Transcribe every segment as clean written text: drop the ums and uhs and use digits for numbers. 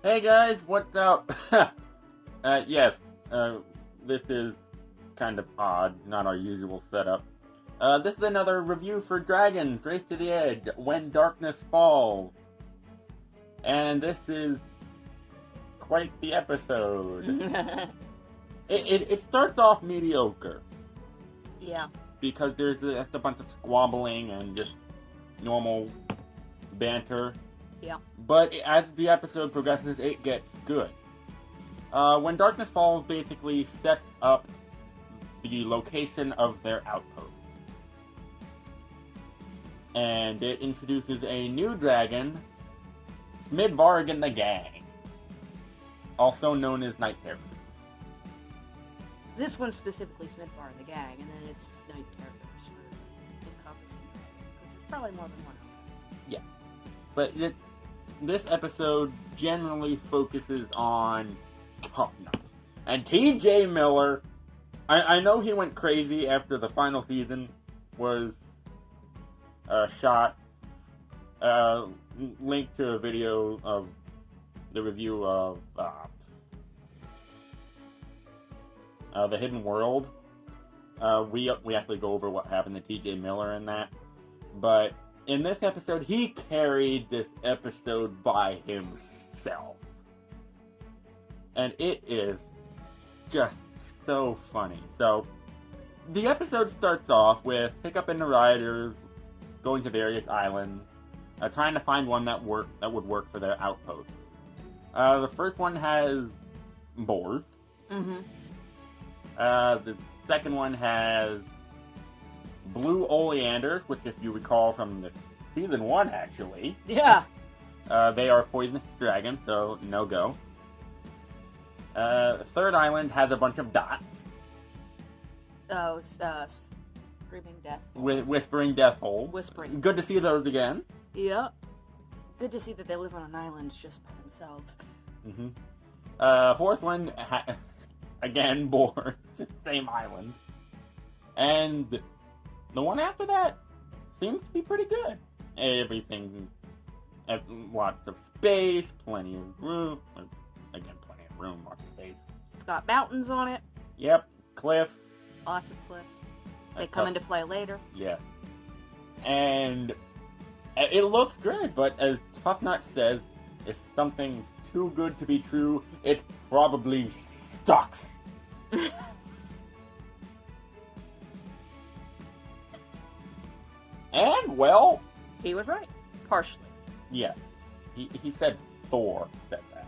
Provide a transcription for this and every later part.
Hey guys, what's up? Yes, this is kind of odd, not our usual setup. This is another review for Dragons, Race to the Edge, When Darkness Falls. And this is quite the episode. It starts off mediocre. Yeah. Because there's just a bunch of squabbling and just normal banter. Yeah. But as the episode progresses, it gets good. When Darkness Falls basically sets up the location of their outpost. And it introduces a new dragon, Smidvarg and the Gang, also known as Night Terrors. This one's specifically Smidvarg and the Gang, and then it's Night Terrors for encompassing dragons, because there's probably more than one of them. Yeah. But this episode generally focuses on Tuffnut. And T.J. Miller, I know he went crazy after the final season was shot. Linked to a video of the review of The Hidden World. We actually go over what happened to T.J. Miller in that. But in this episode, he carried this episode by himself. And it is just so funny. So, the episode starts off with Hiccup and the Riders going to various islands, trying to find one that would work for their outpost. The first one has boars. Mm-hmm. The second one has blue oleanders, which, if you recall from the season 1, actually. Yeah. They are poisonous dragons, so no go. The third island has a bunch of dots. Oh, it's Screaming Death. Whispering Death Holes. Whispering. Good to see those again. Yeah. Good to see that they live on an island just by themselves. Mm-hmm. Fourth one, again, boars. Same island. And the one after that seems to be pretty good. Everything, lots of space, plenty of room. Again, plenty of room, lots of space. It's got mountains on it. Yep, cliff. Lots of cliffs. They come into play later. Yeah. And it looks good, but as Tuffnut says, if something's too good to be true, it probably sucks. And, well... He was right. Partially. Yeah. He said Thor said that.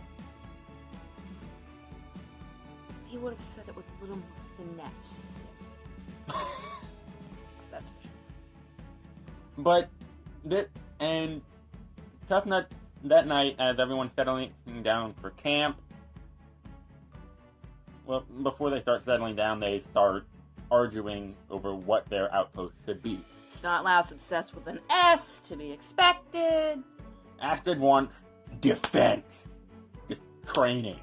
He would have said it with a little more finesse. That's for sure. But, and Tuffnut, that night, as everyone's settling down for camp, well, before they start settling down, they start arguing over what their outpost should be. Snotlout's obsessed with an S, to be expected. Astrid wants defense. Just training.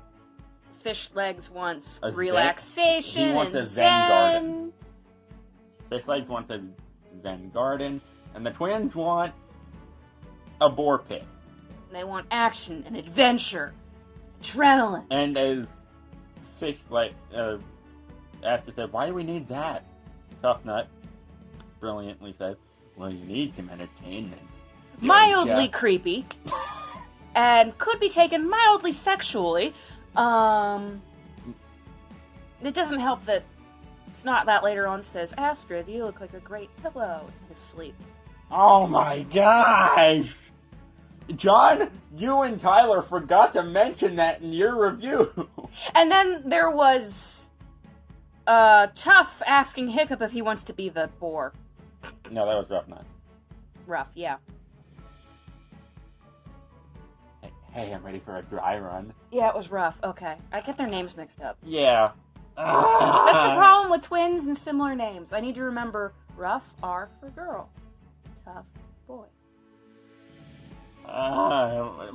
Fish Legs wants A zen- relaxation he wants and a zen garden. Fish Legs wants a zen garden. And the twins want a boar pit. They want action and adventure. Adrenaline. And as Fish Legs, Astrid said, why do we need that? Tuffnut brilliantly says, well, you need some entertainment. Mildly creepy. And could be taken mildly sexually. It doesn't help that Snotlout later on says, Astrid, you look like a great pillow in his sleep. Oh my gosh! John, you and Tyler forgot to mention that in your review. And then there was Tuff asking Hiccup if he wants to be the boar. No, that was Rough Nut. Rough, yeah. Hey, I'm ready for a dry run. Yeah, it was Rough. Okay. I get their names mixed up. Yeah. That's the problem with twins and similar names. I need to remember Rough, R for girl. Tough, boy.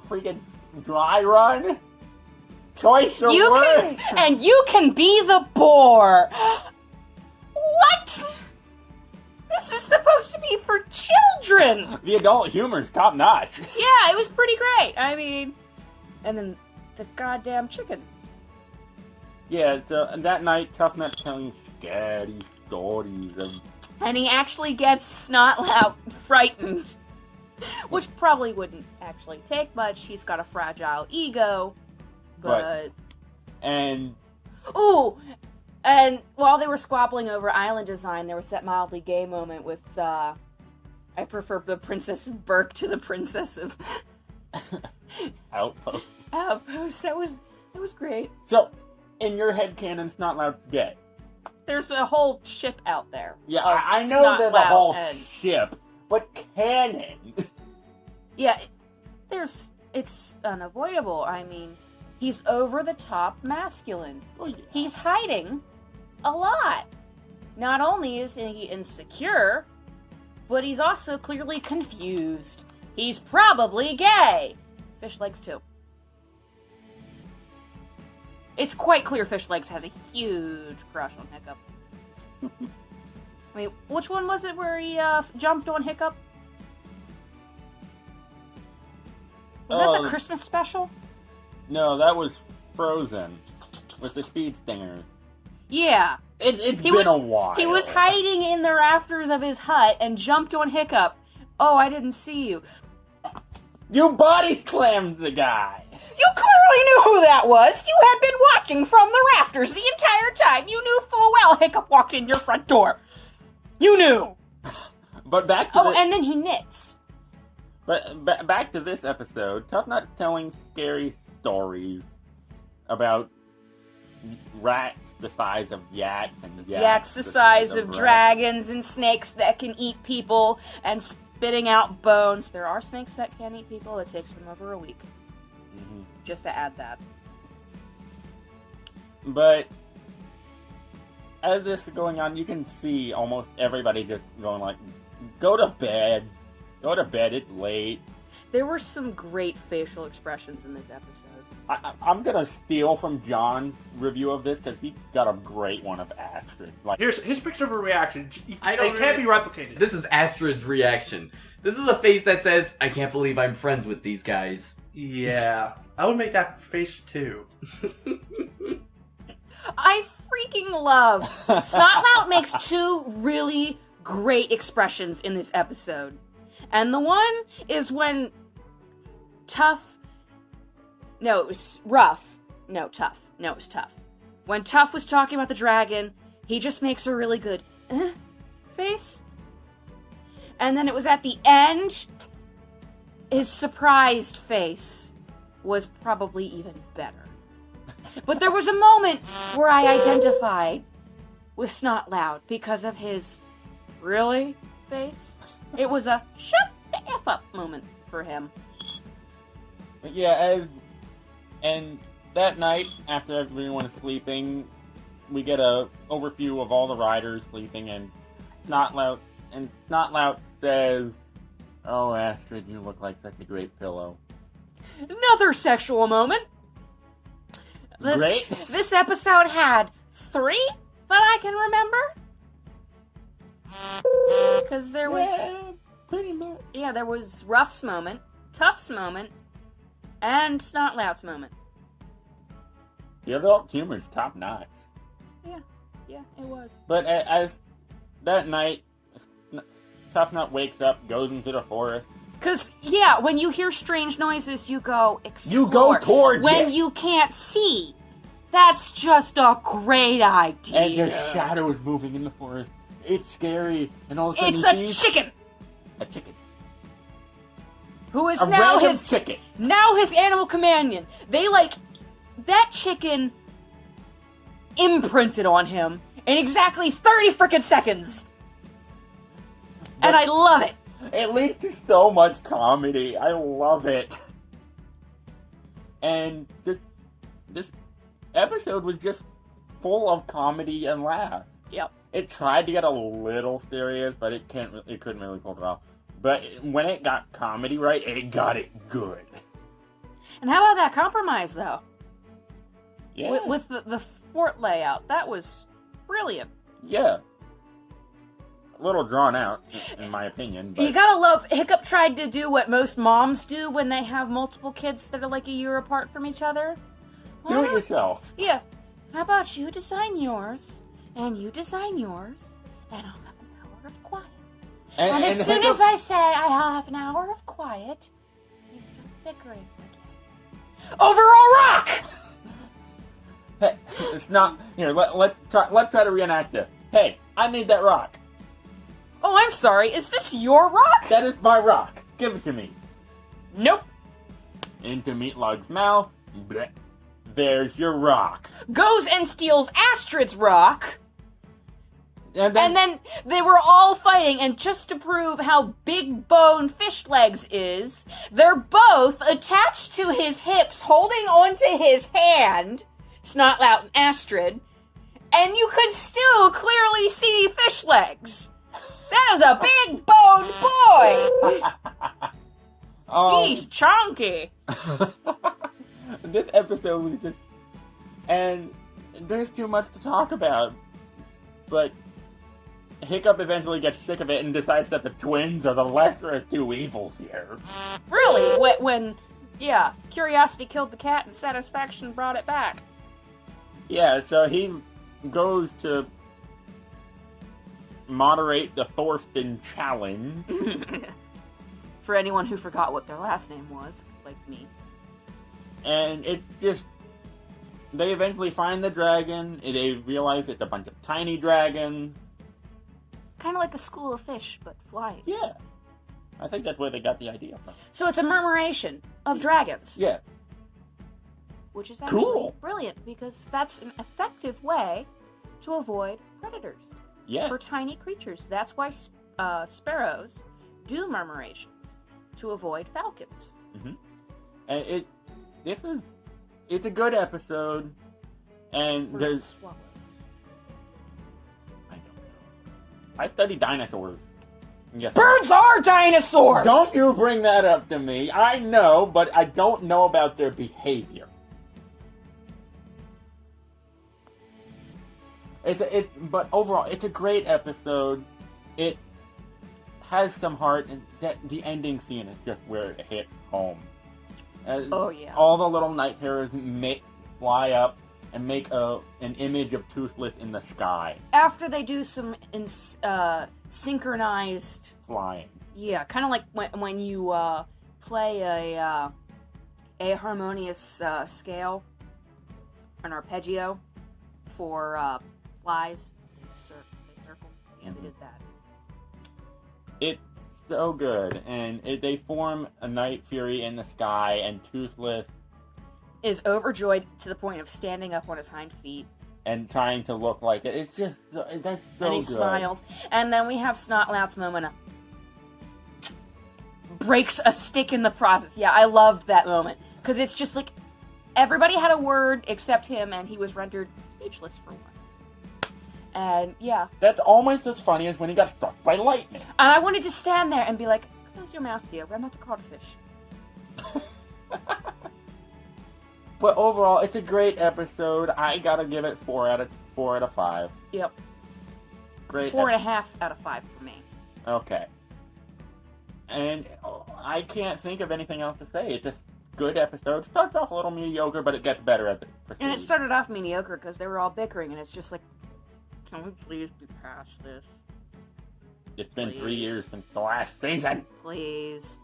Freaking dry run? Choice of You words! and you can be the boar! What? This is supposed to be for children! The adult humor's top notch. Yeah, it was pretty great. I mean... And then the goddamn chicken. Yeah, so that night, Tuffnut's telling scary stories of... And he actually gets Snotlout frightened. Which probably wouldn't actually take much. He's got a fragile ego. But... And... Ooh! And while they were squabbling over island design, there was that mildly gay moment with, I prefer the Princess of Berk to the Princess of... Outpost. Outpost. That was great. So, in your headcanon, Snotlout's gay. There's a whole ship out there. Yeah, I know there's a whole ship, but canon. Yeah, it's unavoidable. I mean, he's over the top masculine. Oh, yeah. He's hiding a lot. Not only is he insecure, but he's also clearly confused. He's probably gay. Fish Legs too. It's quite clear Fish Legs has a huge crush on Hiccup. Wait, which one was it where he jumped on Hiccup? Was that the Christmas special? No, that was Frozen with the speed stingers. Yeah. It's been a while. He was hiding in the rafters of his hut and jumped on Hiccup. Oh, I didn't see you. You body slammed the guy. You clearly knew who that was. You had been watching from the rafters the entire time. You knew full well Hiccup walked in your front door. You knew. But back to and then he knits. But back to this episode, Tuffnut's telling scary stories about rats the size of yaks and yaks the size of dragons and snakes that can eat people and spitting out bones. There are snakes that can eat people. It takes them over a week. Mm-hmm. Just to add that. But as this is going on, you can see almost everybody just going like, go to bed. Go to bed, it's late. There were some great facial expressions in this episode. I'm going to steal from John's review of this because he got a great one of Astrid. Like, here's his picture of her reaction. It can't be replicated. This is Astrid's reaction. This is a face that says, I can't believe I'm friends with these guys. Yeah. I would make that face too. I freaking love Snotlout makes two really great expressions in this episode. And the one is when Tough... No, it was Rough. No, Tough. No, it was Tough. When Tough was talking about the dragon, he just makes a really good face. And then it was at the end, his surprised face was probably even better. But there was a moment where I identified with Snotlout because of his really face. It was a shut the F up moment for him. Yeah, and that night, after everyone is sleeping, we get a overview of all the riders sleeping, and Snotlout says, "Oh, Astrid, you look like such a great pillow." Another sexual moment. Great. This episode had 3 that I can remember. Because there was... pretty much. Yeah, there was Rough's moment, Tough's moment, and Snotlout's moment. The adult humor's top notch. Yeah, it was. But as that night, Tuffnut wakes up, goes into the forest. Because, yeah, when you hear strange noises, you go explore. You go towards when it. you can't see, that's just a great idea. And there's shadows moving in the forest. It's scary. And all of a sudden it's a chicken. A chicken. Who is a now random his chicken. Now his animal companion. They that chicken imprinted on him in exactly 30 frickin' seconds. And I love it. It leads to so much comedy. I love it. And this episode was just full of comedy and laughs. Yep. It tried to get a little serious, but it couldn't really pull it off. But when it got comedy right, it got it good. And how about that compromise, though? Yeah. With the fort layout. That was brilliant. Yeah. a little drawn out, in my opinion. But You gotta love, Hiccup tried to do what most moms do when they have multiple kids that are like a year apart from each other. do it yourself. Yeah. How about you design yours, and you design yours, and I'll have an hour of quiet. And as soon as I say I'll have an hour of quiet, you start bickering again. Over a rock! Hey, it's not here. Let's try to reenact this. Hey, I made that rock. Oh, I'm sorry. Is this your rock? That is my rock. Give it to me. Nope. Into Meatlog's mouth. Blech. There's your rock. Goes and steals Astrid's rock. And then they were all fighting, and just to prove how big bone Fish Legs is, they're both attached to his hips, holding onto his hand, Snotlout and Astrid, and you could still clearly see Fish Legs. That is a big boned boy. He's chunky. This episode was just... And there's too much to talk about. But Hiccup eventually gets sick of it and decides that the twins are the lesser of two evils here. Really? When curiosity killed the cat and satisfaction brought it back. Yeah, so he goes to moderate the Thorsten challenge. For anyone who forgot what their last name was, like me. And it's just... They eventually find the dragon, and they realize it's a bunch of tiny dragons. Kind of like a school of fish, but flying. Yeah. I think that's where they got the idea from. So it's a murmuration of dragons. Yeah. Which is actually Cool. brilliant, because that's an effective way to avoid predators. Yeah. For tiny creatures. That's why sparrows do murmurations, to avoid falcons. Mm-hmm. And it's a good episode, and there's... Swallows. I don't know. I study dinosaurs. Yes. Birds are dinosaurs! Don't you bring that up to me. I know, but I don't know about their behavior. But overall, it's a great episode. It has some heart, and the ending scene is just where it hits home. Oh, yeah. All the little night terrors fly up and make an image of Toothless in the sky. After they do some synchronized... Flying. Yeah, kind of like when you play a harmonious scale, an arpeggio for flies. They circle. Yeah, they did that. It's so good, and they form a Night Fury in the sky, and Toothless is overjoyed to the point of standing up on his hind feet and trying to look like it. It's just that's so and he good. smiles, and then we have Snotlout's moment of breaks a stick in the process. Yeah, I loved that moment because it's just like everybody had a word except him, and he was rendered speechless for once. And yeah, That's almost as funny as when he got struck by lightning. and I wanted to stand there and be like, "Close your mouth, dear. We're not the codfish." But overall, it's a great episode. I gotta give it 4 out of 5. Yep, Great. 4.5 out of 5 for me. Okay. And I can't think of anything else to say. It's a good episode. Starts off a little mediocre, but it gets better as it proceeds. And it started off mediocre because they were all bickering, and it's just like, can we please be past this? It's been 3 Please. years since the last season. Please.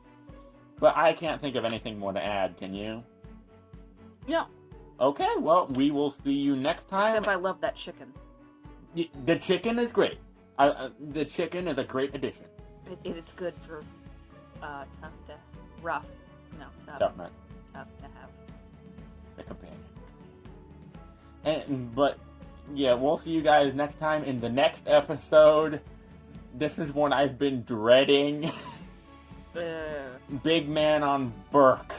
But I can't think of anything more to add, can you? Yeah. Okay, well, we will see you next time. Except I love that chicken. The chicken is great. The chicken is a great addition. It's good for tough to rough. No, Tough nut. tough to have. A companion. But yeah, we'll see you guys next time in the next episode. This is one I've been dreading. Big Man on Burke.